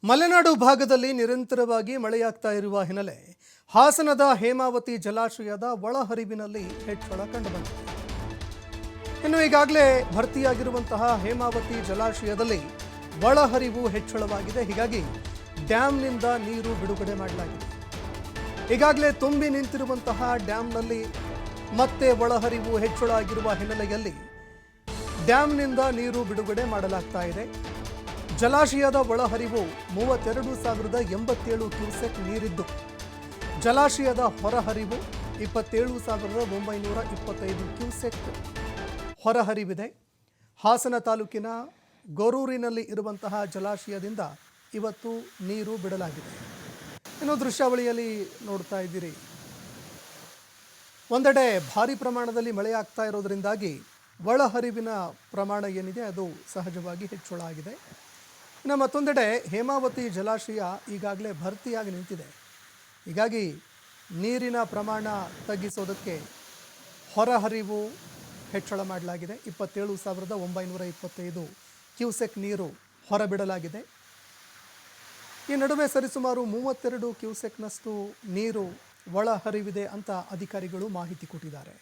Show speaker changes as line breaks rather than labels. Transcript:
ಮಲೆನಾಡು ಭಾಗದಲ್ಲಿ ನಿರಂತರವಾಗಿ ಮಳೆಯಾಗ್ತಾ ಇರುವ ಹಿನ್ನೆಲೆ ಹಾಸನದ ಹೇಮಾವತಿ ಜಲಾಶಯದ ಒಳಹರಿವಿನಲ್ಲಿ ಹೆಚ್ಚಳ ಕಂಡುಬಂದಿದೆ. ಇನ್ನು ಈಗಾಗಲೇ ಭರ್ತಿಯಾಗಿರುವಂತಹ ಹೇಮಾವತಿ ಜಲಾಶಯದಲ್ಲಿ ಒಳಹರಿವು ಹೆಚ್ಚಳವಾಗಿದೆ. ಹೀಗಾಗಿ ಡ್ಯಾಂನಿಂದ ನೀರು ಬಿಡುಗಡೆ ಮಾಡಲಾಗಿದೆ. ಈಗಾಗಲೇ ತುಂಬಿ ನಿಂತಿರುವಂತಹ ಡ್ಯಾಂನಲ್ಲಿ ಮತ್ತೆ ಒಳಹರಿವು ಹೆಚ್ಚಳ ಆಗಿರುವ ಹಿನ್ನೆಲೆಯಲ್ಲಿ ಡ್ಯಾಂನಿಂದ ನೀರು ಬಿಡುಗಡೆ ಮಾಡಲಾಗ್ತಾ ಇದೆ. ಜಲಾಶಯದ ಒಳಹರಿವು 32,087 ಕ್ಯೂಸೆಕ್ ನೀರಿದ್ದು, ಜಲಾಶಯದ ಹೊರಹರಿವು 27,925 ಕ್ಯೂಸೆಕ್ ಹೊರಹರಿವಿದೆ. ಹಾಸನ ತಾಲೂಕಿನ ಗೊರೂರಿನಲ್ಲಿ ಇರುವಂತಹ ಜಲಾಶಯದಿಂದ ಇವತ್ತು ನೀರು ಬಿಡಲಾಗಿದೆ. ಇನ್ನು ದೃಶ್ಯಾವಳಿಯಲ್ಲಿ ನೋಡ್ತಾ ಇದ್ದೀರಿ, ಒಂದೆಡೆ ಭಾರಿ ಪ್ರಮಾಣದಲ್ಲಿ ಮಳೆಯಾಗ್ತಾ ಇರೋದ್ರಿಂದಾಗಿ ಒಳಹರಿವಿನ ಪ್ರಮಾಣ ಏನಿದೆ ಅದು ಸಹಜವಾಗಿ ಹೆಚ್ಚಳ ಆಗಿದೆ. ಇನ್ನು ಮತ್ತೊಂದೆಡೆ ಹೇಮಾವತಿ ಜಲಾಶಯ ಈಗಾಗಲೇ ಭರ್ತಿಯಾಗಿ ನಿಂತಿದೆ. ಹೀಗಾಗಿ ನೀರಿನ ಪ್ರಮಾಣ ತಗ್ಗಿಸೋದಕ್ಕೆ ಹೊರಹರಿವು ಹೆಚ್ಚಳ ಮಾಡಲಾಗಿದೆ. 27,925 ಕ್ಯೂಸೆಕ್ ನೀರು ಹೊರಬಿಡಲಾಗಿದೆ. ಈ ನಡುವೆ ಸರಿಸುಮಾರು 32 ಕ್ಯೂಸೆಕ್ನಷ್ಟು ನೀರು ಒಳಹರಿವಿದೆ ಅಂತ ಅಧಿಕಾರಿಗಳು ಮಾಹಿತಿ ಕೊಟ್ಟಿದ್ದಾರೆ.